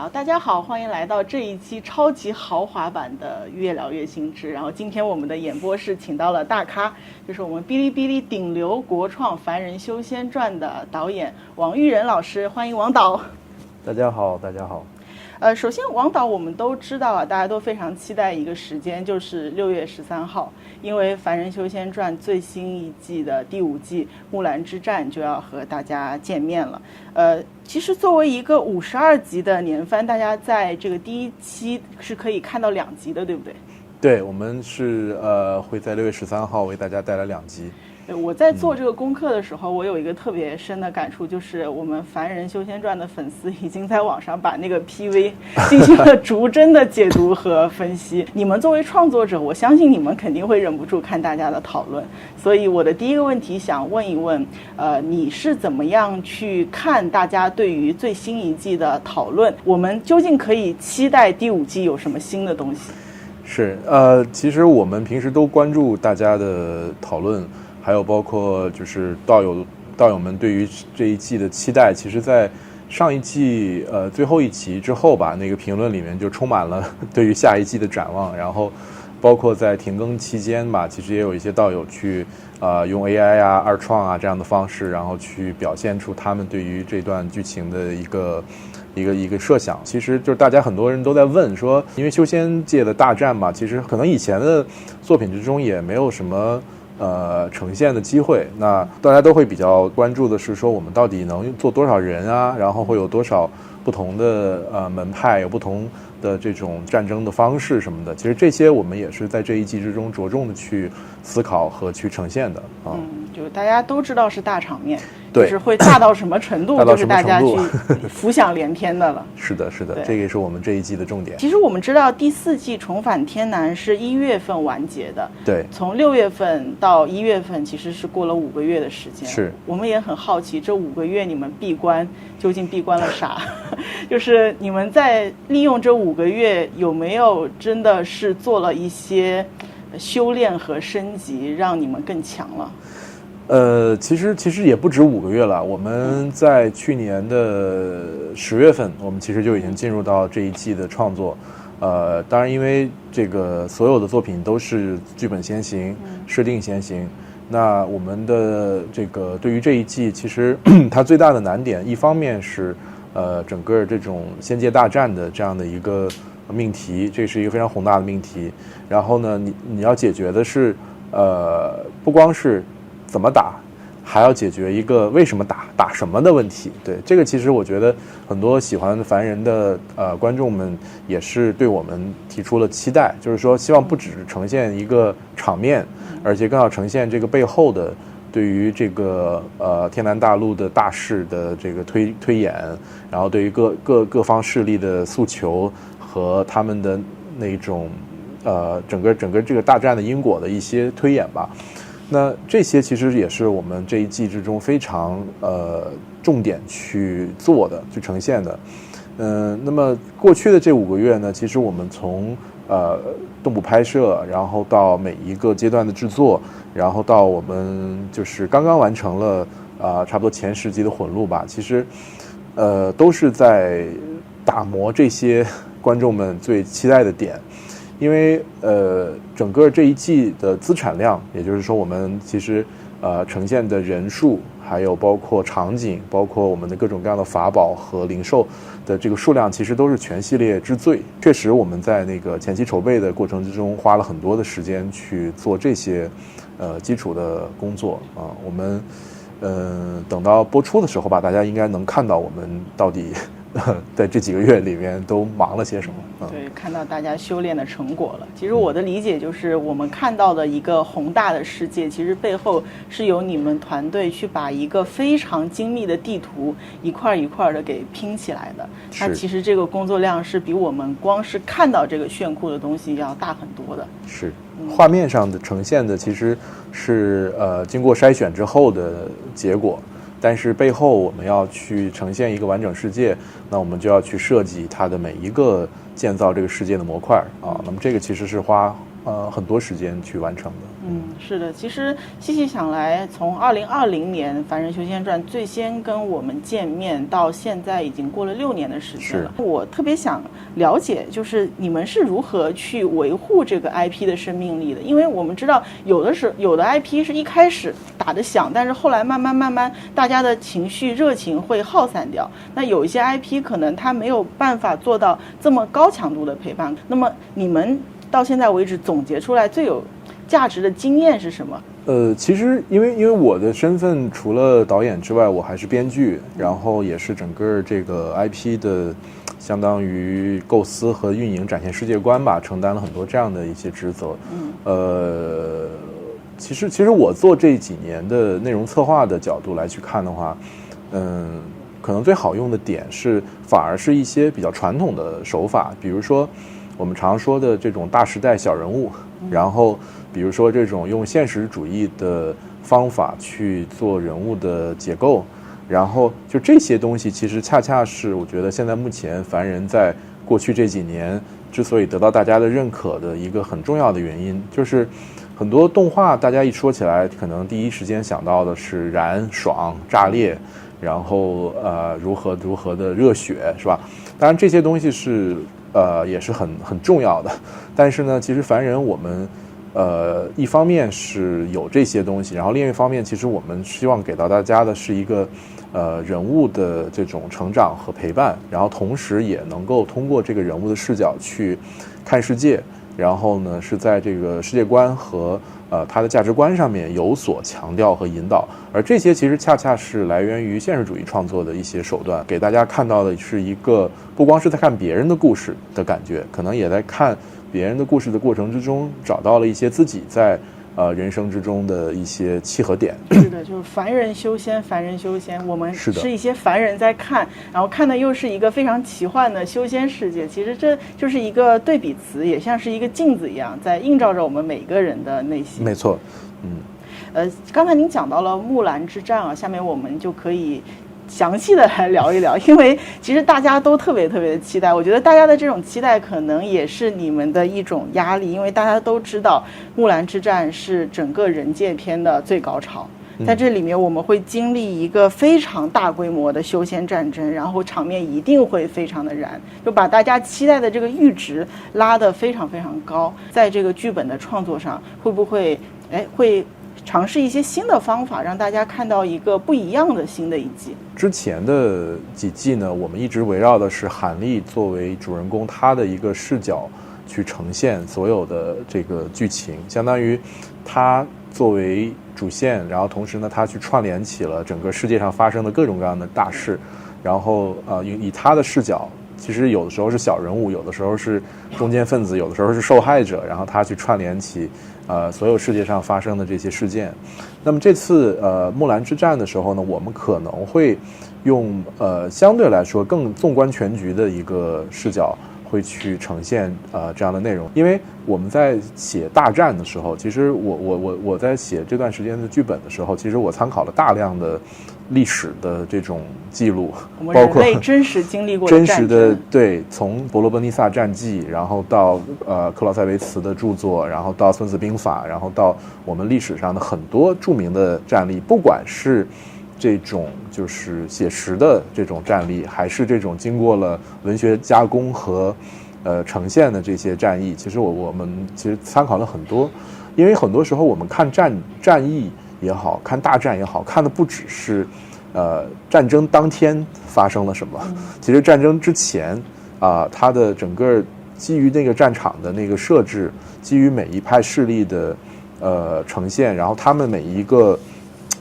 好，大家好，欢迎来到这一期超级豪华版的越聊越新知。然后今天我们的演播室请到了大咖，就是我们哔哩哔哩顶流国创《凡人修仙传》的导演王玉仁老师，欢迎王导。大家好，大家好。首先王导我们都知道啊，大家都非常期待一个时间，就是6月13号，因为《凡人修仙传》最新一季的第5季《木兰之战》就要和大家见面了。其实作为一个52集的年番，大家在这个第一期是可以看到2集的，对不对？对，我们是会在6月13号为大家带来2集。我在做这个功课的时候，我有一个特别深的感触，就是我们《凡人修仙传》的粉丝已经在网上把那个 PV 进行了逐帧的解读和分析。你们作为创作者，我相信你们肯定会忍不住看大家的讨论。所以我的第一个问题想问一问，你是怎么样去看大家对于最新一季的讨论？我们究竟可以期待第5季有什么新的东西？是，其实我们平时都关注大家的讨论。还有包括就是道友们对于这一季的期待，其实在上一季最后一期之后吧，那个评论里面就充满了对于下一季的展望。然后包括在停更期间吧，其实也有一些道友去用 AI 啊、二创啊这样的方式，然后去表现出他们对于这段剧情的一个设想。其实就是大家很多人都在问说，因为修仙界的大战嘛，其实可能以前的作品之中也没有什么呈现的机会，那大家都会比较关注的是说我们到底能做多少人啊，然后会有多少不同的门派，有不同的这种战争的方式什么的。其实这些我们也是在这一季之中着重的去思考和去呈现的啊。就大家都知道是大场面，对，就是会大到什么程度，就是大家去浮想联翩的了。是的，是的，这个也是我们这一季的重点。其实我们知道第4季重返天南是1月份完结的，对，从6月份到1月份其实是过了5个月的时间。是，我们也很好奇这5个月你们闭关究竟闭关了啥？就是你们在利用这5个月有没有真的是做了一些修炼和升级，让你们更强了？其实也不止5个月了。我们在去年的10月份，我们其实就已经进入到这一季的创作。当然，因为这个所有的作品都是剧本先行，设定先行。那我们的这个对于这一季，其实它最大的难点，一方面是整个这种仙界大战的这样的一个命题，这是一个非常宏大的命题。然后呢，你要解决的是不光是怎么打，还要解决一个为什么打什么的问题。对，这个其实我觉得很多喜欢凡人的观众们也是对我们提出了期待，就是说希望不只呈现一个场面，而且更要呈现这个背后的对于这个天南大陆的大势的这个推演，然后对于各方势力的诉求和他们的那种整个这个大战的因果的一些推演吧。那这些其实也是我们这一季之中非常重点去做的、去呈现的。那么过去的这5个月呢，其实我们从动捕拍摄，然后到每一个阶段的制作，然后到我们就是刚刚完成了差不多前10集的混录吧，其实都是在打磨这些观众们最期待的点。因为整个这一季的资产量，也就是说我们其实呈现的人数，还有包括场景，包括我们的各种各样的法宝和零售的这个数量，其实都是全系列之最。确实我们在那个前期筹备的过程之中花了很多的时间去做这些基础的工作啊。我们等到播出的时候吧，大家应该能看到我们到底在这几个月里面都忙了些什么。对，看到大家修炼的成果了。其实我的理解就是，我们看到的一个宏大的世界，其实背后是由你们团队去把一个非常精密的地图一块一块的给拼起来的。它其实这个工作量是比我们光是看到这个炫酷的东西要大很多的。是，画面上的呈现的其实是经过筛选之后的结果。但是背后我们要去呈现一个完整世界，那我们就要去设计它的每一个建造这个世界的模块啊。那么这个其实是花很多时间去完成的。是的，其实细细想来，从2020年《凡人修仙传》最先跟我们见面到现在已经过了6年的时间了。我特别想了解，就是你们是如何去维护这个 IP 的生命力的？因为我们知道有的IP 是一开始打得响，但是后来慢慢大家的情绪热情会耗散掉。那有一些 IP 可能它没有办法做到这么高强度的陪伴。那么你们到现在为止总结出来最有价值的经验是什么？其实因为我的身份除了导演之外，我还是编剧，然后也是整个这个 IP 的相当于构思和运营、展现世界观吧，承担了很多这样的一些职责。其实我做这几年的内容策划的角度来去看的话，可能最好用的点是反而是一些比较传统的手法，比如说我们常说的这种大时代小人物，然后比如说这种用现实主义的方法去做人物的结构，然后就这些东西其实恰恰是我觉得现在目前凡人在过去这几年之所以得到大家的认可的一个很重要的原因，就是很多动画大家一说起来可能第一时间想到的是燃爽炸裂，然后如何的热血，是吧？当然这些东西是也是很重要的，但是呢，其实凡人我们一方面是有这些东西，然后另一方面，其实我们希望给到大家的是一个人物的这种成长和陪伴，然后同时也能够通过这个人物的视角去看世界，然后呢是在这个世界观和他的价值观上面有所强调和引导，而这些其实恰恰是来源于现实主义创作的一些手段，给大家看到的是一个不光是在看别人的故事的感觉，可能也在看别人的故事的过程之中找到了一些自己在人生之中的一些契合点。是的，就是凡人修仙，我们是一些凡人在看，然后看的又是一个非常奇幻的修仙世界。其实这就是一个对比词，也像是一个镜子一样，在映照着我们每个人的内心。没错，刚才您讲到了木兰之战啊，下面我们就可以详细的来聊一聊，因为其实大家都特别的期待，我觉得大家的这种期待可能也是你们的一种压力，因为大家都知道木兰之战是整个人界篇的最高潮，在这里面我们会经历一个非常大规模的修仙战争，然后场面一定会非常的燃，就把大家期待的这个阈值拉得非常高。在这个剧本的创作上，会不会尝试一些新的方法，让大家看到一个不一样的新的一季？之前的几季呢，我们一直围绕的是韩立作为主人公他的一个视角去呈现所有的这个剧情，相当于他作为主线，然后同时呢他去串联起了整个世界上发生的各种各样的大事，然后以他的视角，其实有的时候是小人物，有的时候是中间分子，有的时候是受害者，然后他去串联起所有世界上发生的这些事件。那么这次木兰之战的时候呢，我们可能会用相对来说更纵观全局的一个视角会去呈现这样的内容。因为我们在写大战的时候，其实我在写这段时间的剧本的时候，其实我参考了大量的历史的这种记录，包括人类真实经历过的真实的，对，从伯罗奔尼撒战记，然后到克劳塞维茨的著作，然后到孙子兵法，然后到我们历史上的很多著名的战例，不管是这种就是写实的这种战例，还是这种经过了文学加工和呈现的这些战役，其实我们其实参考了很多。因为很多时候我们看战役也好，看大战也好，看的不只是战争当天发生了什么，其实战争之前它的整个基于那个战场的那个设置，基于每一派势力的呈现，然后他们每一个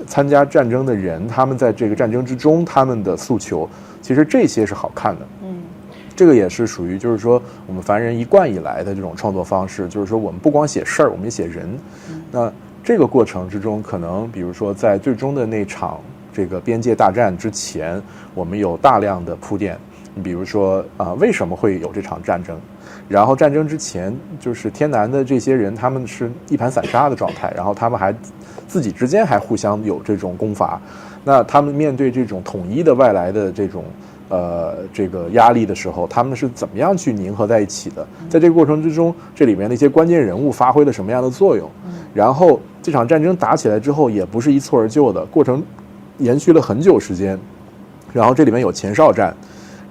参加战争的人，他们在这个战争之中他们的诉求，其实这些是好看的。这个也是属于就是说我们凡人一贯以来的这种创作方式，就是说我们不光写事儿，我们也写人。那这个过程之中，可能比如说在最终的那场这个边界大战之前，我们有大量的铺垫。你比如说为什么会有这场战争？然后战争之前，就是天南的这些人，他们是一盘散沙的状态，然后他们还自己之间还互相有这种攻伐。那他们面对这种统一的外来的这种这个压力的时候，他们是怎么样去凝合在一起的？在这个过程之中，这里面的一些关键人物发挥了什么样的作用？然后这场战争打起来之后，也不是一蹴而就的，过程延续了很久时间。然后这里面有前哨战，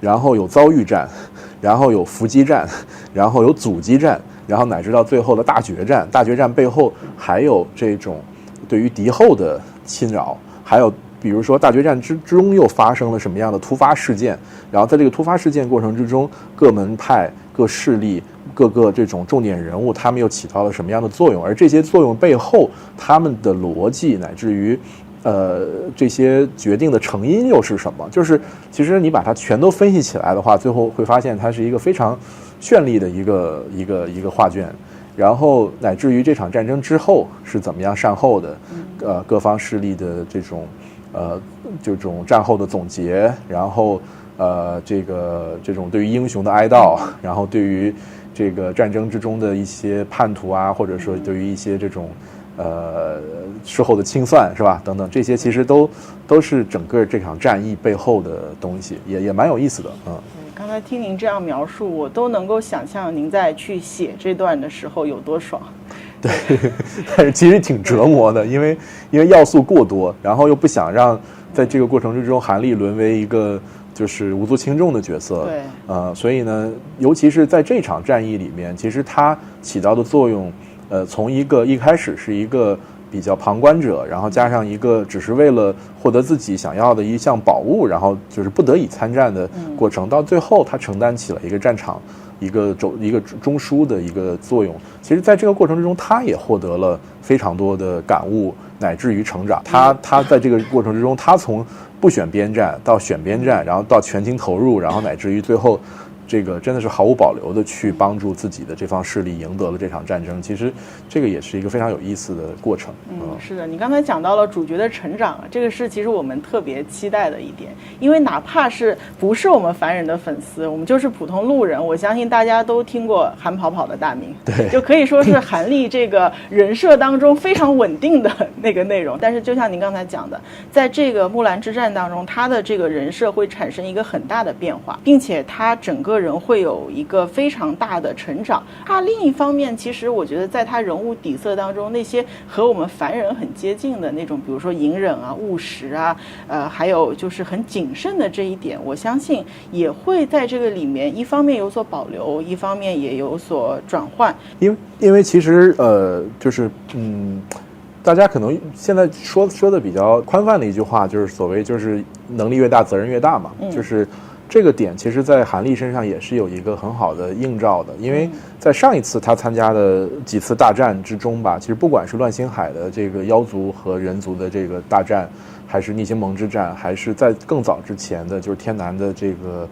然后有遭遇战，然后有伏击战，然后有阻击战，然后乃至到最后的大决战。大决战背后还有这种对于敌后的侵扰，还有比如说大决战之中又发生了什么样的突发事件，然后在这个突发事件过程之中，各门派各势力各个这种重点人物他们又起到了什么样的作用，而这些作用背后他们的逻辑乃至于这些决定的成因又是什么，就是其实你把它全都分析起来的话，最后会发现它是一个非常绚丽的一个画卷。然后乃至于这场战争之后是怎么样善后的，各方势力的这种战后的总结，然后这种对于英雄的哀悼，然后对于这个战争之中的一些叛徒啊，或者说对于一些这种事后的清算是吧，等等，这些其实都是整个这场战役背后的东西，也蛮有意思的。刚才听您这样描述，我都能够想象您在去写这段的时候有多爽。对，但是其实挺折磨的，因为要素过多，然后又不想让在这个过程之中韩立沦为一个就是无足轻重的角色。对，所以呢，尤其是在这场战役里面，其实它起到的作用，从一开始是一个比较旁观者，然后加上一个只是为了获得自己想要的一项宝物，然后就是不得已参战的过程，到最后他承担起了一个战场一个中枢的一个作用。其实在这个过程之中，他也获得了非常多的感悟乃至于成长。他在这个过程之中，他从不选边站到选边站，然后到全情投入，然后乃至于最后这个真的是毫无保留的去帮助自己的这方势力赢得了这场战争。其实这个也是一个非常有意思的过程。是的，你刚才讲到了主角的成长，这个是其实我们特别期待的一点，因为哪怕不是我们凡人的粉丝，我们就是普通路人，我相信大家都听过韩跑跑的大名，对，就可以说是韩立这个人设当中非常稳定的那个内容。但是就像您刚才讲的，在这个木兰之战当中，他的这个人设会产生一个很大的变化，并且他整个人会有一个非常大的成长。他另一方面，其实我觉得在他人物底色当中，那些和我们凡人很接近的那种，比如说隐忍啊、务实啊，还有就是很谨慎的这一点，我相信也会在这个里面一方面有所保留，一方面也有所转换。因为其实就是大家可能现在说的比较宽泛的一句话，就是所谓就是能力越大责任越大嘛，就是这个点其实在韩立身上也是有一个很好的映照的。因为在上一次他参加的几次大战之中吧，其实不管是乱星海的这个妖族和人族的这个大战，还是逆星盟之战，还是在更早之前的就是天南的这个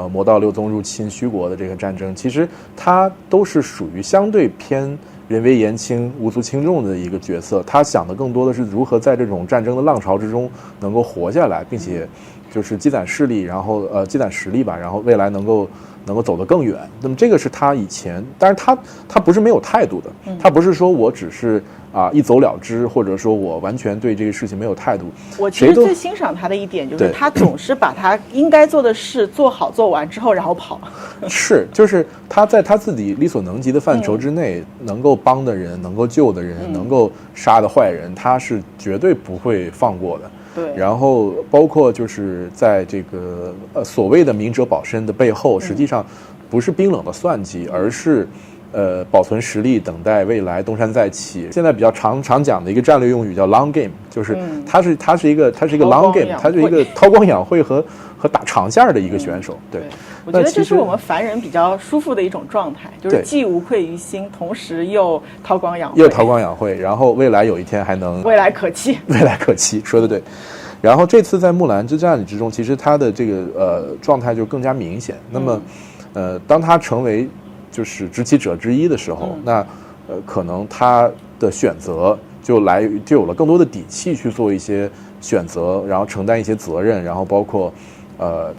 魔道六宗入侵虚国的这个战争，其实他都是属于相对偏人微言轻无足轻重的一个角色。他想的更多的是如何在这种战争的浪潮之中能够活下来，并且就是积攒势力，然后积攒实力吧，然后未来能够走得更远。那么这个是他以前，但是他不是没有态度的，他不是说我只是一走了之，或者说我完全对这个事情没有态度。我其实最欣赏他的一点就是他总是把他应该做的事做好做完之后然后跑。是，就是他在他自己力所能及的范畴之内，能够帮的人，能够救的人，能够杀的坏人，他是绝对不会放过的。对，然后包括就是在这个所谓的明哲保身的背后，实际上不是冰冷的算计，而是保存实力，等待未来东山再起。现在比较常讲的一个战略用语叫 long game， 就是它是一个 long game， 它是一个韬光养晦和打长线的一个选手。对，我觉得这是我们凡人比较舒服的一种状态，就是既无愧于心，同时又韬光养晦，然后未来有一天还能未来可期，说得对。然后这次在木兰之战之中，其实他的这个状态就更加明显。那么当他成为就是执旗者之一的时候，那可能他的选择就有了更多的底气去做一些选择，然后承担一些责任，然后包括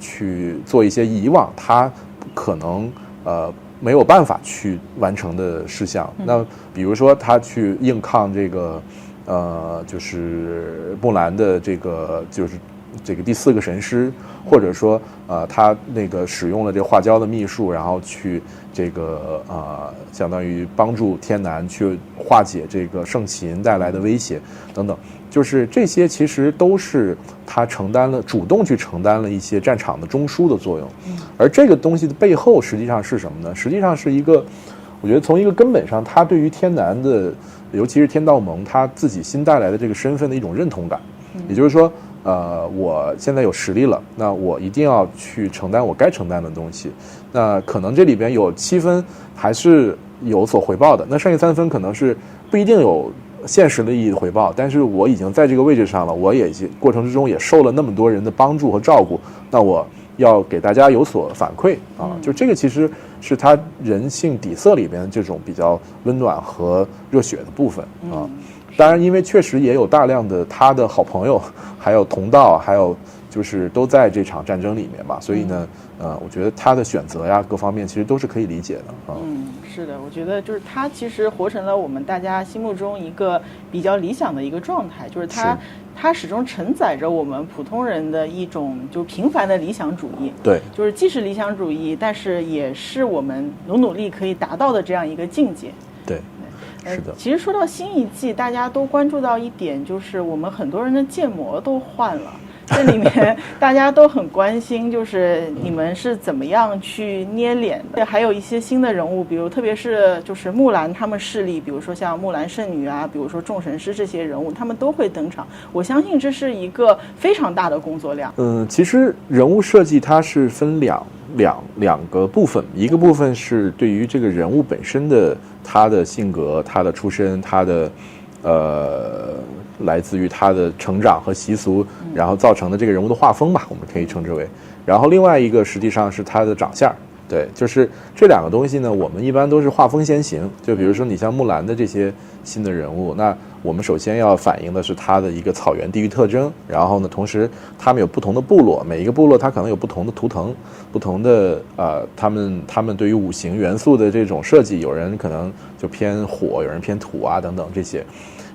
去做一些以往他可能没有办法去完成的事项。那比如说他去硬抗这个就是木兰的这个就是这个第4个神师，或者说他那个使用了这个化胶的秘术，然后去这个相当于帮助天南去化解这个圣秦带来的威胁等等，就是这些其实都是他主动去承担了一些战场的中枢的作用。而这个东西的背后实际上是什么呢？实际上是一个，我觉得从一个根本上，他对于天南的，尤其是天道盟他自己新带来的这个身份的一种认同感。也就是说，我现在有实力了，那我一定要去承担我该承担的东西。那可能这里边有7分还是有所回报的，那剩下3分可能是不一定有现实的意义的回报，但是我已经在这个位置上了，我也过程之中也受了那么多人的帮助和照顾，那我要给大家有所反馈啊。就这个其实是他人性底色里边这种比较温暖和热血的部分啊。当然因为确实也有大量的他的好朋友还有同道还有就是都在这场战争里面嘛，所以呢我觉得他的选择呀各方面其实都是可以理解的啊。是的，我觉得就是他其实活成了我们大家心目中一个比较理想的一个状态，就是他始终承载着我们普通人的一种就平凡的理想主义。对，就是既是理想主义，但是也是我们努力可以达到的这样一个境界。对，是的。其实说到新一季，大家都关注到一点，就是我们很多人的建模都换了。这里面大家都很关心，就是你们是怎么样去捏脸的，还有一些新的人物，比如特别是就是木兰他们势力，比如说像木兰圣女啊，比如说众神师这些人物，他们都会登场。我相信这是一个非常大的工作量。其实人物设计它是分两个部分，一个部分是对于这个人物本身的他的性格、他的出身、他的来自于他的成长和习俗，然后造成的这个人物的画风吧，我们可以称之为。然后另外一个实际上是他的长相，对，就是这两个东西呢，我们一般都是画风先行。就比如说你像木兰的这些新的人物，那我们首先要反映的是他的一个草原地域特征，然后呢，同时他们有不同的部落，每一个部落它可能有不同的图腾，不同的他们对于五行元素的这种设计，有人可能就偏火，有人偏土啊等等这些。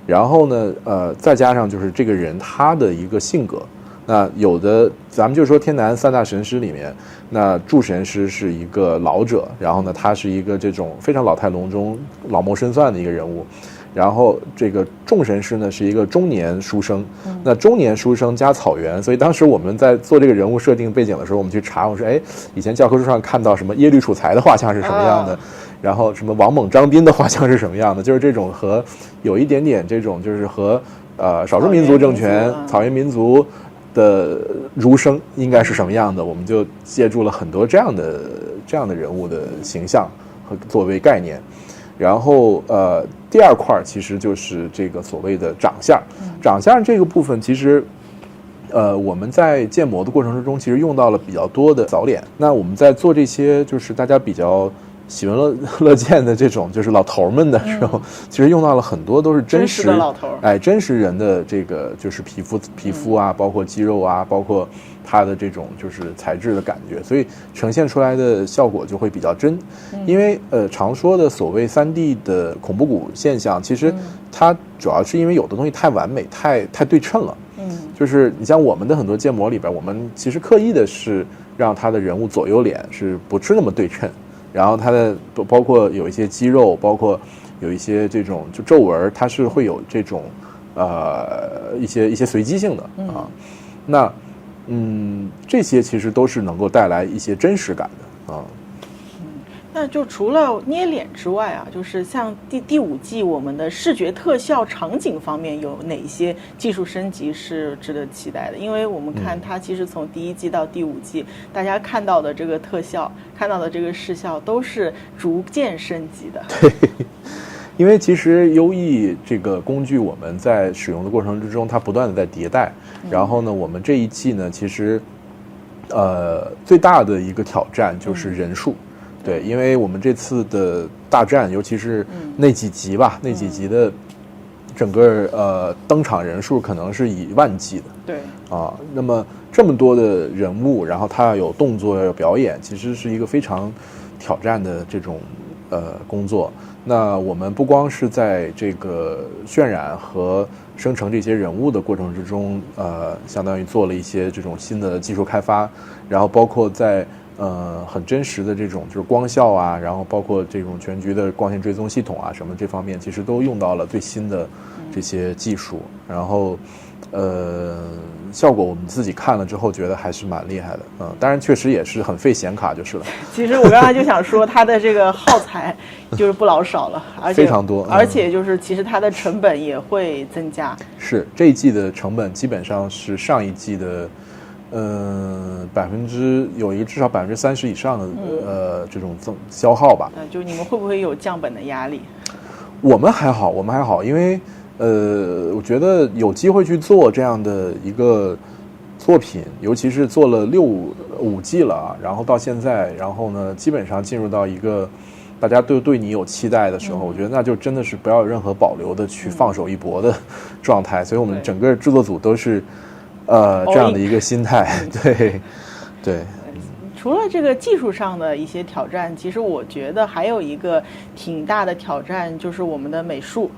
然后呢，再加上就是这个人他的一个性格。那有的咱们就说天南3大神师里面，那祝神师是一个老者，然后呢他是一个这种非常老态龙钟、老谋深算的一个人物。然后这个众神师呢是一个中年书生，那中年书生加草原，所以当时我们在做这个人物设定背景的时候，我们去查，我说以前教科书上看到什么耶律楚材的画像是什么样的，然后什么王猛张斌的画像是什么样的，就是这种和有一点点这种就是和少数民族政权、草原民族的儒生应该是什么样的，我们就借助了很多这样的人物的形象和作为概念。然后第二块其实就是这个所谓的长相。长相这个部分其实我们在建模的过程之中其实用到了比较多的早脸。那我们在做这些就是大家比较喜闻乐见的这种就是老头们的时候，其实用到了很多都是真实的老头，真实人的这个就是皮肤啊，包括肌肉啊，包括它的这种就是材质的感觉，所以呈现出来的效果就会比较真。因为常说的所谓3D 的恐怖谷现象，其实它主要是因为有的东西太完美、太对称了。就是你像我们的很多建模里边，我们其实刻意的是让他的人物左右脸是不是那么对称。然后它的包括有一些肌肉，包括有一些这种就皱纹，它是会有这种一些随机性的啊。那这些其实都是能够带来一些真实感的啊。那就除了捏脸之外啊，就是像第5季我们的视觉特效场景方面有哪些技术升级是值得期待的？因为我们看它其实从第1季到第5季，大家看到的这个特效、看到的这个视效都是逐渐升级的。对，因为其实优异这个工具我们在使用的过程之中，它不断的在迭代。然后呢，我们这一季呢，其实最大的一个挑战就是人数。对，因为我们这次的大战，尤其是那几集吧，那几集的整个登场人数可能是以万计的。对啊，那么这么多的人物，然后他要有动作，要有表演，其实是一个非常挑战的这种工作。那我们不光是在这个渲染和生成这些人物的过程之中，相当于做了一些这种新的技术开发，然后包括在很真实的这种就是光效啊，然后包括这种全局的光线追踪系统啊什么这方面，其实都用到了最新的这些技术，然后效果我们自己看了之后觉得还是蛮厉害的，当然确实也是很费显卡就是了。其实我刚才就想说，它的这个耗材就是不老少了，而且非常多，而且就是其实它的成本也会增加。是这一季的成本基本上是上一季的，有一个至少30%以上的这种消耗吧。就你们会不会有降本的压力？我们还好，因为我觉得有机会去做这样的一个作品，尤其是做了5季了，然后到现在，然后呢，基本上进入到一个大家都对你有期待的时候，我觉得那就真的是不要有任何保留的去放手一搏的状态。所以我们整个制作组都是这样的一个心态，对。除了这个技术上的一些挑战，其实我觉得还有一个挺大的挑战，就是我们的美术。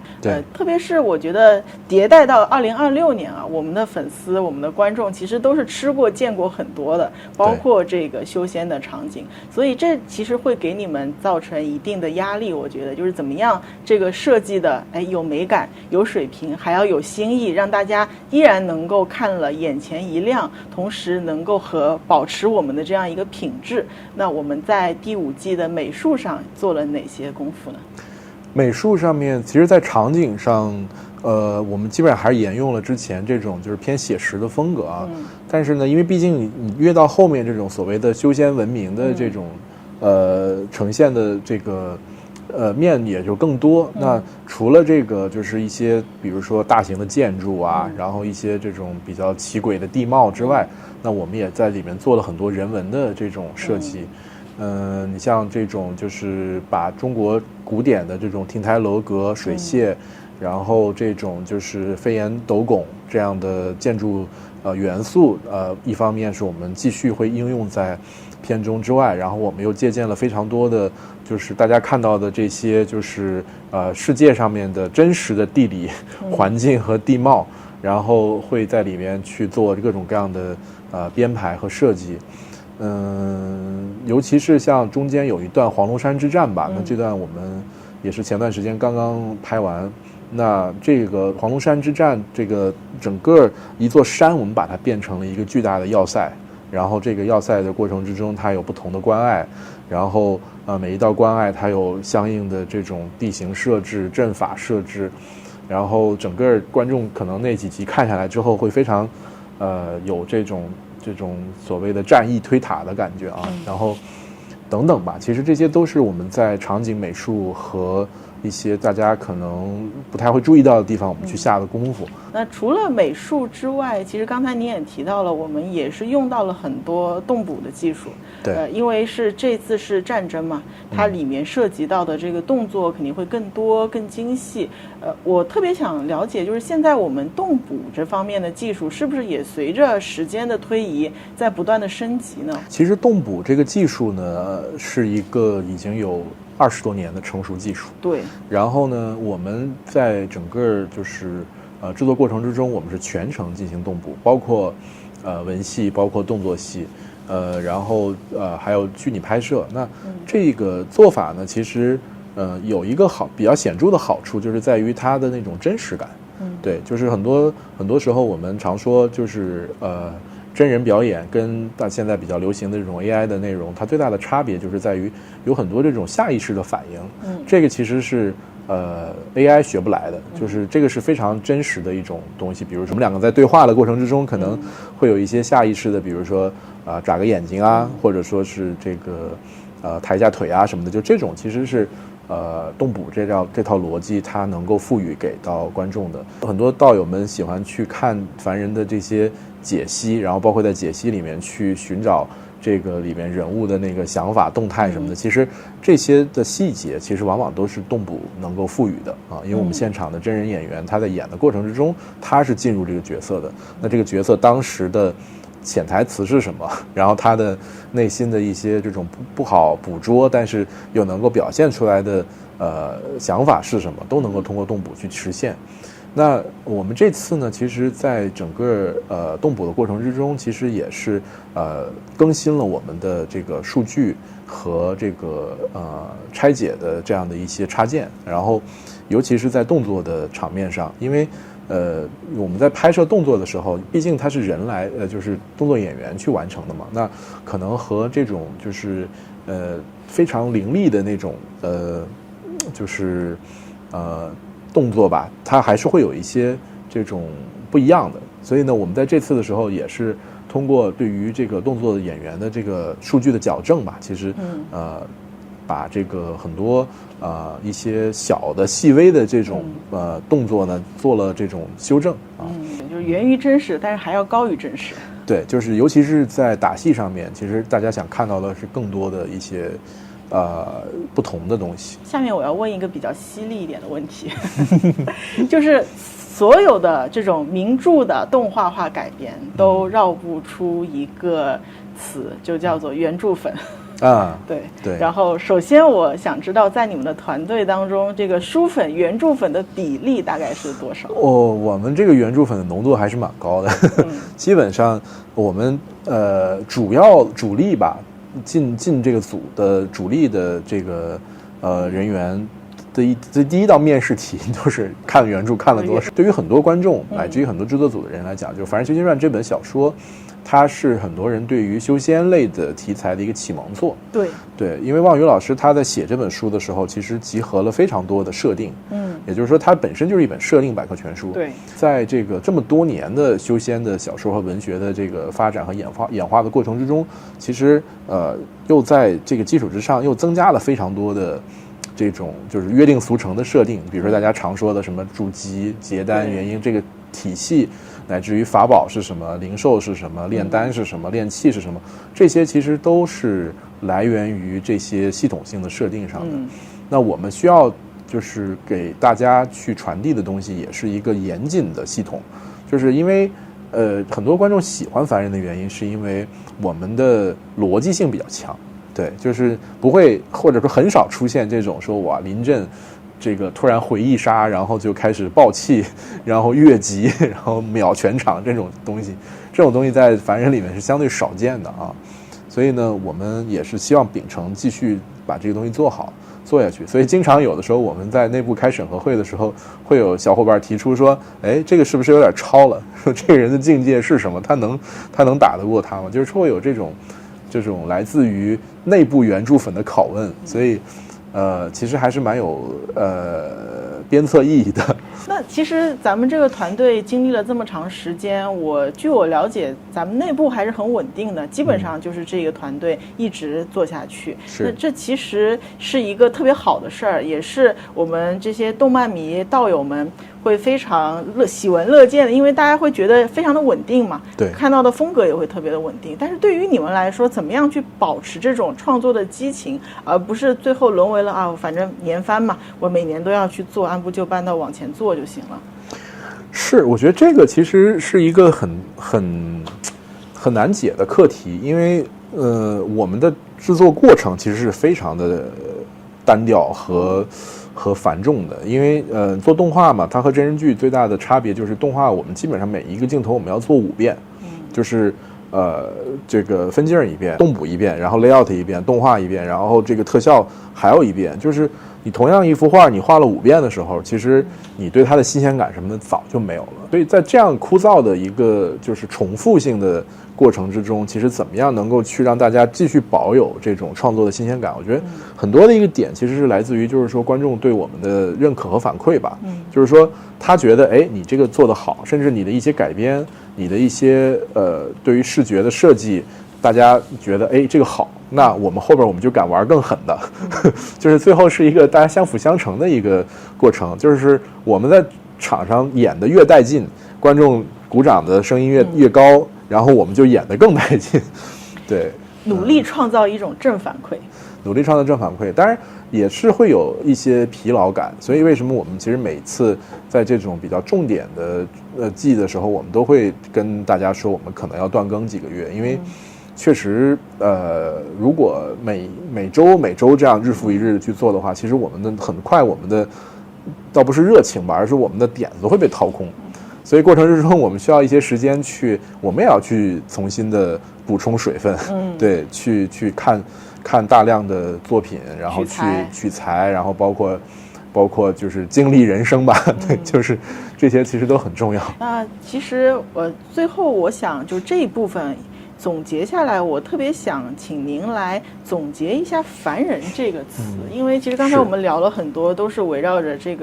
特别是我觉得迭代到2026年啊，我们的粉丝、我们的观众其实都是吃过、见过很多的，包括这个修仙的场景，所以这其实会给你们造成一定的压力。我觉得就是怎么样这个设计的有美感、有水平，还要有新意，让大家依然能够看了眼前一亮，同时能够保持我们的这样一个品质。那我们在第5季的美术上做了哪些功夫呢？美术上面，其实在场景上，我们基本上还是沿用了之前这种就是偏写实的风格啊。但是呢，因为毕竟你越到后面这种所谓的修仙文明的这种呈现的这个面也就更多。那除了这个就是一些比如说大型的建筑啊，然后一些这种比较奇诡的地貌之外，那我们也在里面做了很多人文的这种设计。你像这种就是把中国古典的这种亭台楼阁、水榭，然后这种就是飞檐斗拱这样的建筑元素，一方面是我们继续会应用在片中之外，然后我们又借鉴了非常多的就是大家看到的这些就是世界上面的真实的地理环境和地貌，然后会在里面去做各种各样的编排和设计。尤其是像中间有一段黄龙山之战吧，那这段我们也是前段时间刚刚拍完。那这个黄龙山之战，这个整个一座山，我们把它变成了一个巨大的要塞，然后这个要塞的过程之中，它有不同的关隘，然后每一道关隘它有相应的这种地形设置、阵法设置，然后整个观众可能那几集看下来之后会非常有这种所谓的战役推塔的感觉啊，然后等等吧。其实这些都是我们在场景美术和一些大家可能不太会注意到的地方，我们去下的功夫。那除了美术之外，其实刚才你也提到了，我们也是用到了很多动捕的技术。对，因为这次是战争嘛，它里面涉及到的这个动作肯定会更多、更精细。我特别想了解，就是现在我们动捕这方面的技术，是不是也随着时间的推移，在不断的升级呢？其实动捕这个技术呢，是一个已经有20多年的成熟技术。对。然后呢，我们在整个就是制作过程之中，我们是全程进行动捕，包括文戏，包括动作戏。然后还有虚拟拍摄。那这个做法呢，其实有一个比较显著的好处，就是在于它的那种真实感。对，就是很多时候我们常说，就是真人表演跟现在比较流行的这种 AI 的内容，它最大的差别就是在于有很多这种下意识的反应。这个其实是AI 学不来的，就是这个是非常真实的一种东西。比如说我们两个在对话的过程之中，可能会有一些下意识的，比如说眨个眼睛啊，或者说是这个抬一下腿啊什么的，就这种其实是动捕这套逻辑它能够赋予给到观众的。很多道友们喜欢去看凡人的这些解析，然后包括在解析里面去寻找这个里面人物的那个想法、动态什么的，其实这些的细节其实往往都是动捕能够赋予的啊。因为我们现场的真人演员他在演的过程之中，他是进入这个角色的，那这个角色当时的潜台词是什么，然后他的内心的一些这种不好捕捉，但是又能够表现出来的想法是什么，都能够通过动捕去实现。那我们这次呢，其实在整个动捕的过程之中，其实也是更新了我们的这个数据和这个拆解的这样的一些插件，然后尤其是在动作的场面上，因为我们在拍摄动作的时候，毕竟它是人来就是动作演员去完成的嘛，那可能和这种就是非常凌厉的那种就是动作吧，它还是会有一些这种不一样的。所以呢，我们在这次的时候也是通过对于这个动作的演员的这个数据的矫正吧，其实把这个很多一些小的细微的这种动作呢做了这种修正啊，就是源于真实，但是还要高于真实。对，就是尤其是在打戏上面，其实大家想看到的是更多的一些不同的东西。下面我要问一个比较犀利一点的问题，就是所有的这种名著的动画化改编都绕不出一个词，就叫做原著粉。对。然后首先我想知道，在你们的团队当中，这个书粉原著粉的比例大概是多少？我们这个原著粉的浓度还是蛮高的，基本上我们主力吧，进这个组的主力的这个人员的第一道面试题就是看原著看了多少。对于很多观众乃至于很多制作组的人来讲，就《凡人修仙传》这本小说，它是很多人对于修仙类的题材的一个启蒙作。对，因为望宇老师他在写这本书的时候，其实集合了非常多的设定，也就是说它本身就是一本设定百科全书。对，在这个这么多年的修仙的小说和文学的这个发展和演化的过程之中，其实又在这个基础之上又增加了非常多的这种就是约定俗成的设定，比如说大家常说的什么筑基、结丹、元婴这个体系，乃至于法宝是什么，灵兽是什么，炼丹是什么，炼器是什么，这些其实都是来源于这些系统性的设定上的。那我们需要就是给大家去传递的东西也是一个严谨的系统，就是因为很多观众喜欢凡人的原因是因为我们的逻辑性比较强。对，就是不会或者说很少出现这种说哇临阵这个突然回忆杀，然后就开始爆气，然后越级，然后秒全场这种东西，这种东西在凡人里面是相对少见的啊。所以呢，我们也是希望秉承继续把这个东西做好做下去。所以经常有的时候我们在内部开审核会的时候，会有小伙伴提出说，哎，这个是不是有点超了？说这个人的境界是什么？他能打得过他吗？就是会有这种来自于内部原著粉的拷问，所以其实还是蛮有鞭策意义的。那其实咱们这个团队经历了这么长时间，据我了解，咱们内部还是很稳定的，基本上就是这个团队一直做下去。那这其实是一个特别好的事儿，也是我们这些动漫迷道友们会非常喜闻乐见的，因为大家会觉得非常的稳定嘛，对，看到的风格也会特别的稳定。但是对于你们来说，怎么样去保持这种创作的激情，而不是最后沦为了反正年番嘛，我每年都要去做，按部就班的往前做就行了。是，我觉得这个其实是一个很难解的课题，因为我们的制作过程其实是非常的单调和繁重的，因为做动画嘛，它和真人剧最大的差别就是动画我们基本上每一个镜头我们要做5遍，就是这个分镜一遍，动捕一遍，然后 layout 一遍，动画一遍，然后这个特效还有一遍，就是你同样一幅画你画了5遍的时候，其实你对它的新鲜感什么的早就没有了。所以在这样枯燥的一个就是重复性的过程之中，其实怎么样能够去让大家继续保有这种创作的新鲜感，我觉得很多的一个点其实是来自于就是说观众对我们的认可和反馈吧。就是说他觉得哎你这个做得好，甚至你的一些改编，你的一些对于视觉的设计，大家觉得哎这个好，那我们后边我们就敢玩更狠的，就是最后是一个大家相辅相成的一个过程，就是我们在场上演的越带劲，观众鼓掌的声音越高，然后我们就演得更带劲。对，努力创造一种正反馈。努力创造正反馈，当然也是会有一些疲劳感。所以为什么我们其实每次在这种比较重点的季的时候，我们都会跟大家说，我们可能要断更几个月，因为确实如果每周这样日复一日去做的话，其实我们的很快我们的倒不是热情吧，而是我们的点子会被掏空。所以过程之中我们需要一些时间我们也要去重新的补充水分，对，去看大量的作品，然后去取材，然后包括就是经历人生吧，对，就是这些其实都很重要。那其实最后我想就这一部分总结下来，我特别想请您来总结一下凡人这个词，因为其实刚才我们聊了很多，都是围绕着这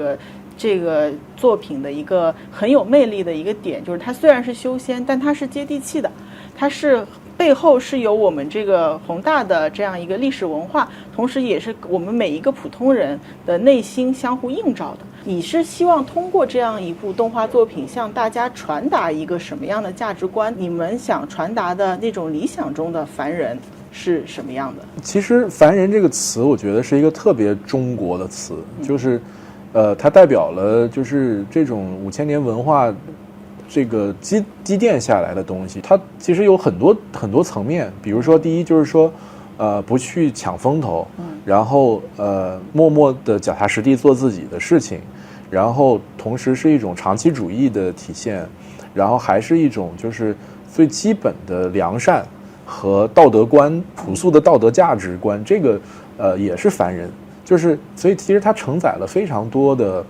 个作品的一个很有魅力的一个点，就是它虽然是修仙，但它是接地气的，它是背后是有我们这个宏大的这样一个历史文化，同时也是我们每一个普通人的内心相互映照的。你是希望通过这样一部动画作品向大家传达一个什么样的价值观？你们想传达的那种理想中的凡人是什么样的？其实凡人这个词我觉得是一个特别中国的词，就是它代表了就是这种5000年文化这个积淀下来的东西，它其实有很多层面。比如说第一就是说不去抢风头，然后默默的脚踏实地做自己的事情，然后同时是一种长期主义的体现，然后还是一种就是最基本的良善和道德观，朴素的道德价值观，这个也是凡人。就是所以其实它承载了非常多的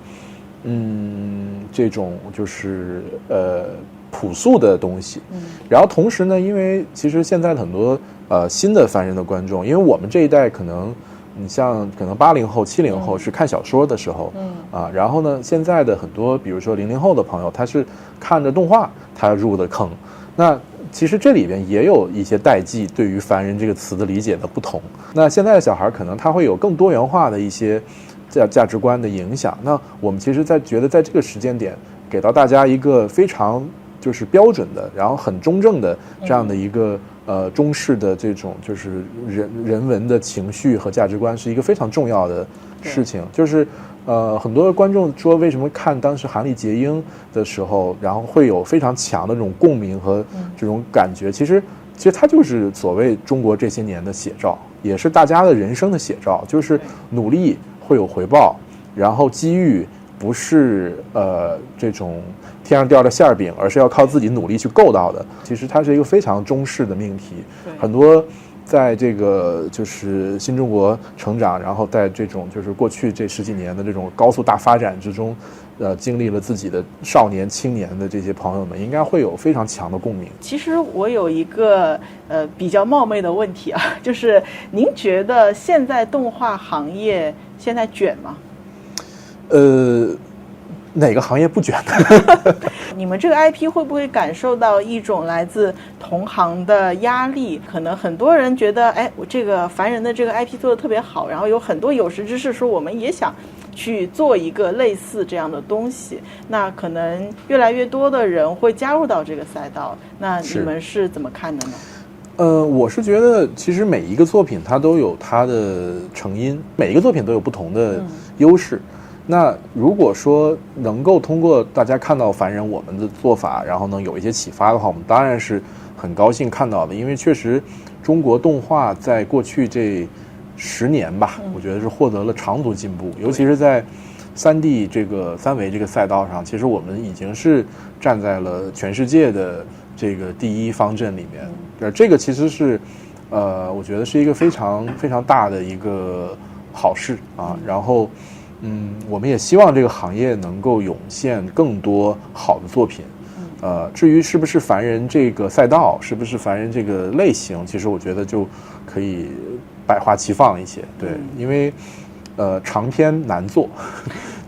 这种就是朴素的东西。然后同时呢，因为其实现在很多新的凡人的观众，因为我们这一代可能你像可能80后70后是看小说的时候，然后呢现在的很多比如说00后的朋友，他是看着动画他入的坑。那其实这里边也有一些代际对于凡人这个词的理解的不同。那现在的小孩可能他会有更多元化的一些价值观的影响。那我们其实觉得在这个时间点给到大家一个非常就是标准的，然后很中正的这样的一个中式的这种就是人文的情绪和价值观，是一个非常重要的事情。就是很多观众说为什么看当时韩立结英的时候，然后会有非常强的这种共鸣和这种感觉，其实它就是所谓中国这些年的写照，也是大家的人生的写照。就是努力会有回报，然后机遇不是这种天上掉的馅饼，而是要靠自己努力去够到的。其实它是一个非常中式的命题，很多在这个就是新中国成长，然后在这种就是过去这10几年的这种高速大发展之中，经历了自己的少年青年的这些朋友们，应该会有非常强的共鸣。其实我有一个比较冒昧的问题啊，就是您觉得现在动画行业现在卷吗？哪个行业不卷呢？你们这个 IP 会不会感受到一种来自同行的压力？可能很多人觉得，哎，我这个凡人的这个 IP 做得特别好，然后有很多有识之士说我们也想去做一个类似这样的东西，那可能越来越多的人会加入到这个赛道，那你们是怎么看的呢？我是觉得其实每一个作品它都有它的成因，每一个作品都有不同的优势。那如果说能够通过大家看到凡人我们的做法，然后能有一些启发的话，我们当然是很高兴看到的。因为确实中国动画在过去这10年吧，我觉得是获得了长足进步，尤其是在3D 这个3维这个赛道上，其实我们已经是站在了全世界的这个第一方阵里面。这个其实是我觉得是一个非常非常大的一个好事啊。然后我们也希望这个行业能够涌现更多好的作品。至于是不是凡人这个赛道，是不是凡人这个类型，其实我觉得就可以百花齐放一些。对，因为长篇难做，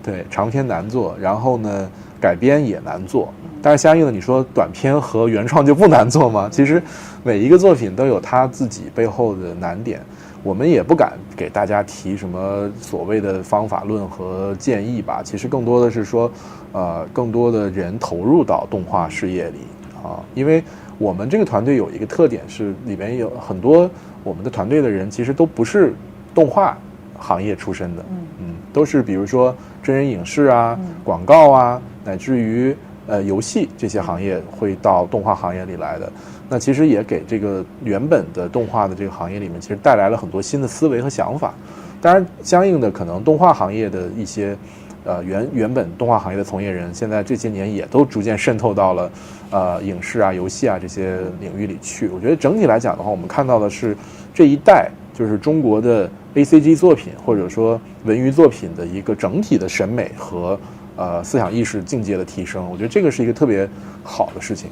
对，长篇难做，然后呢改编也难做。但是相应的，你说短篇和原创就不难做吗？其实每一个作品都有它自己背后的难点。我们也不敢给大家提什么所谓的方法论和建议吧，其实更多的是说，更多的人投入到动画事业里啊，因为我们这个团队有一个特点是，里面有很多我们的团队的人其实都不是动画行业出身的，都是比如说真人影视啊、广告啊，乃至于游戏这些行业会到动画行业里来的。那其实也给这个原本的动画的这个行业里面，其实带来了很多新的思维和想法。当然，相应的可能动画行业的一些原本动画行业的从业人，现在这些年也都逐渐渗透到了影视啊、游戏啊这些领域里去。我觉得整体来讲的话，我们看到的是这一代就是中国的 ACG 作品或者说文娱作品的一个整体的审美和思想意识境界的提升。我觉得这个是一个特别好的事情。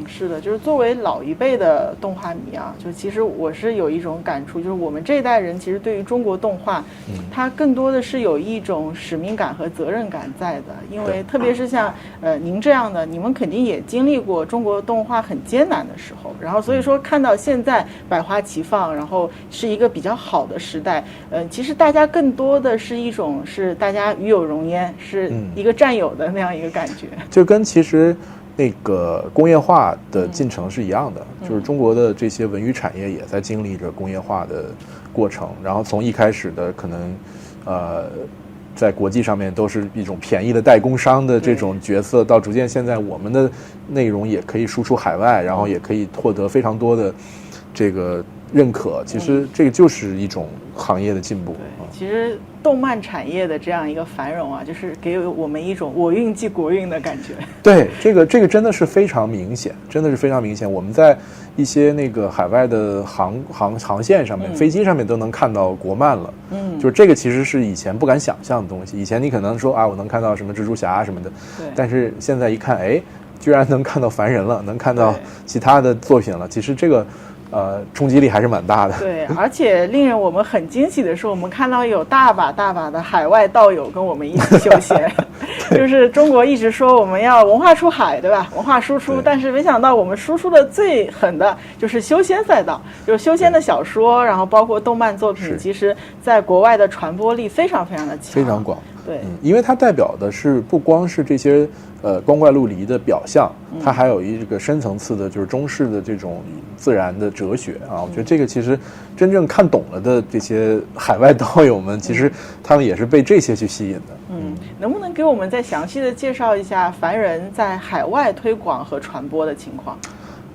是的，就是作为老一辈的动画迷啊，就其实我是有一种感触，就是我们这一代人其实对于中国动画，它更多的是有一种使命感和责任感在的。因为特别是像您这样的，你们肯定也经历过中国动画很艰难的时候，然后所以说看到现在百花齐放，然后是一个比较好的时代，其实大家更多的是一种是大家与有荣焉，是一个战友的那样一个感觉。就跟其实那个工业化的进程是一样的，就是中国的这些文娱产业也在经历着工业化的过程，然后从一开始的可能在国际上面都是一种便宜的代工商的这种角色，到逐渐现在我们的内容也可以输出海外，然后也可以获得非常多的这个认可。其实这个就是一种行业的进步。其实动漫产业的这样一个繁荣啊，就是给我们一种我运即国运的感觉。对，这个真的是非常明显，真的是非常明显。我们在一些那个海外的航线上面，飞机上面都能看到国漫了。就是这个其实是以前不敢想象的东西。以前你可能说啊，我能看到什么蜘蛛侠什么的，但是现在一看，哎，居然能看到凡人了，能看到其他的作品了。其实这个冲击力还是蛮大的。对，而且令我们很惊喜的是，我们看到有大把的海外道友跟我们一起休闲。就是中国一直说我们要文化出海，对吧？文化输出，但是没想到我们输出的最狠的就是修仙赛道，就是修仙的小说，然后包括动漫作品，其实在国外的传播力非常的强，非常广。对，因为它代表的是不光是这些光怪陆离的表象，它还有一个深层次的，就是中式的这种自然的哲学啊。我觉得这个其实真正看懂了的这些海外道友们，其实他们也是被这些去吸引的。能不能给我们再详细的介绍一下凡人在海外推广和传播的情况？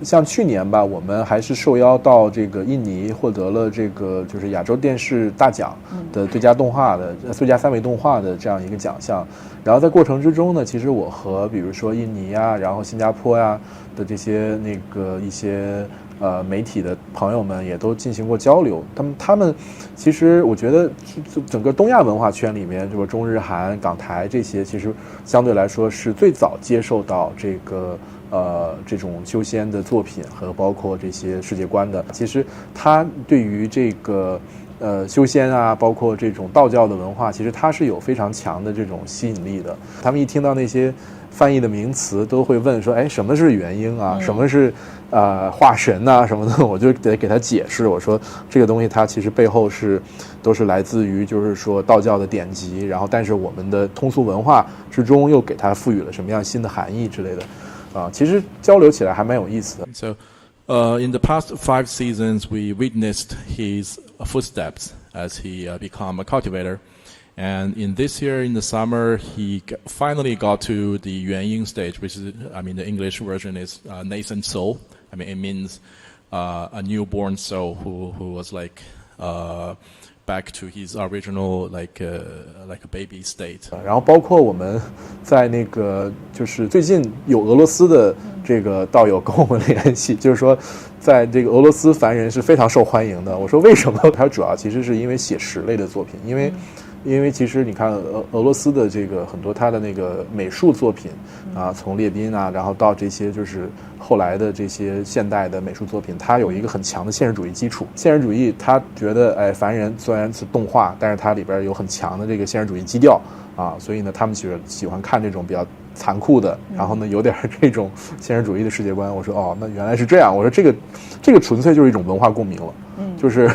像去年吧，我们还是受邀到这个印尼，获得了这个就是亚洲电视大奖的最佳动画的最佳3维动画的这样一个奖项。然后在过程之中呢，其实我和比如说印尼啊，然后新加坡呀的这些那个一些媒体的朋友们也都进行过交流。他们其实我觉得整个东亚文化圈里面，就是中日韩港台这些，其实相对来说是最早接受到这个这种修仙的作品和包括这些世界观的。其实它对于这个修仙啊，包括这种道教的文化，其实它是有非常强的这种吸引力的。他们一听到那些翻译的名词，都会问说，哎，什么是元婴啊？什么是化神啊什么的？我就得给他解释，我说这个东西它其实背后都是来自于就是说道教的典籍，然后但是我们的通俗文化之中又给它赋予了什么样新的含义之类的。其实交流起来还蛮有意思的。So, in the past 5 seasons, we witnessed his footsteps as he become a cultivator. And in this year, in the summer, he finally got to the Yuanying stage, which is, the English version is nascent soul. It means a newborn soul who was back to his original like a baby state. 然后包括我们在那个就是最近有俄罗斯的这个道友跟我们联系，就是说在这个俄罗斯凡人是非常受欢迎的。我说为什么？它主要其实是因为写实类的作品，因为其实你看俄罗斯的这个很多它的那个美术作品啊，从列宾啊，然后到这些就是后来的这些现代的美术作品，它有一个很强的现实主义基础。现实主义他觉得，凡人虽然是动画，但是它里边有很强的这个现实主义基调啊，所以呢，他们喜欢看这种比较残酷的，然后呢有点这种现实主义的世界观。我说那原来是这样。我说这个纯粹就是一种文化共鸣了。就是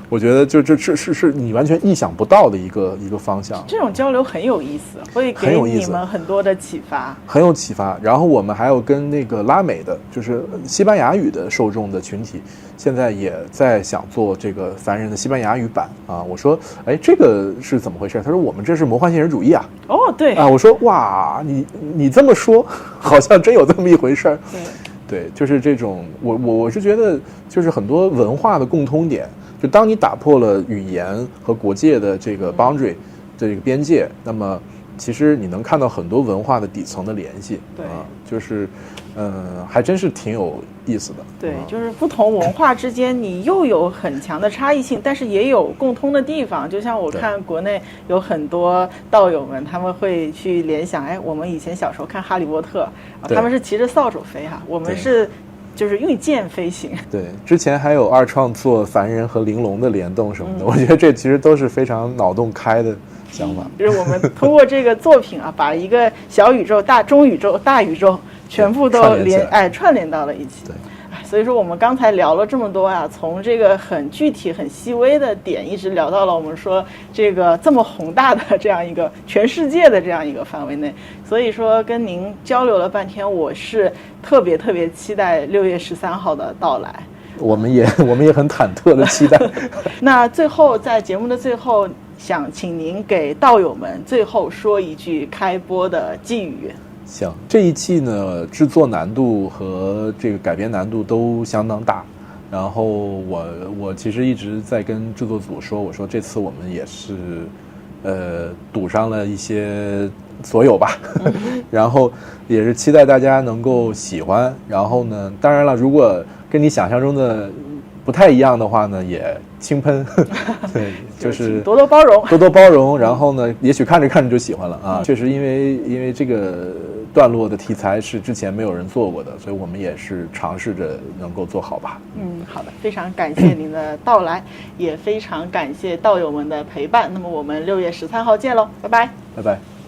我觉得就这是你完全意想不到的一个方向。这种交流很有意思，会给你们很多的启发，很有启发。然后我们还有跟那个拉美的，就是西班牙语的受众的群体，现在也在想做这个凡人的西班牙语版啊。我说，哎，这个是怎么回事？他说我们这是魔幻现实主义啊。哦，对啊，我说哇，你这么说，好像真有这么一回事儿。对，就是这种，我是觉得，就是很多文化的共通点，就当你打破了语言和国界的这个 boundary 这个边界，那么其实你能看到很多文化的底层的联系。对，就是还真是挺有意思的。对，就是不同文化之间，你又有很强的差异性，但是也有共通的地方。就像我看国内有很多道友们，他们会去联想，哎，我们以前小时候看《哈利波特》他们是骑着扫帚飞哈，我们是就是用剑飞行。对，之前还有二创做凡人和玲珑的联动什么的，我觉得这其实都是非常脑洞开的想法。就是我们通过这个作品啊，把一个小宇宙、中宇宙、大宇宙全部都串联到了一起。对，所以说我们刚才聊了这么多啊，从这个很具体、很细微的点，一直聊到了我们说这个这么宏大的这样一个全世界的这样一个范围内。所以说跟您交流了半天，我是特别期待6月13号的到来。我们也很忐忑的期待。那最后在节目的最后，想请您给道友们最后说一句开播的寄语。行，这一季呢，制作难度和这个改编难度都相当大。然后我其实一直在跟制作组说，我说这次我们也是赌上了一些所有吧，然后也是期待大家能够喜欢。然后呢，当然了，如果跟你想象中的不太一样的话呢，也轻喷。对，就是多多包容，多多包容。然后呢，也许看着看着就喜欢了啊。确实，因为这个段落的题材是之前没有人做过的，所以我们也是尝试着能够做好吧。好的，非常感谢您的到来，也非常感谢道友们的陪伴。那么我们6月13号见喽，拜拜，拜拜。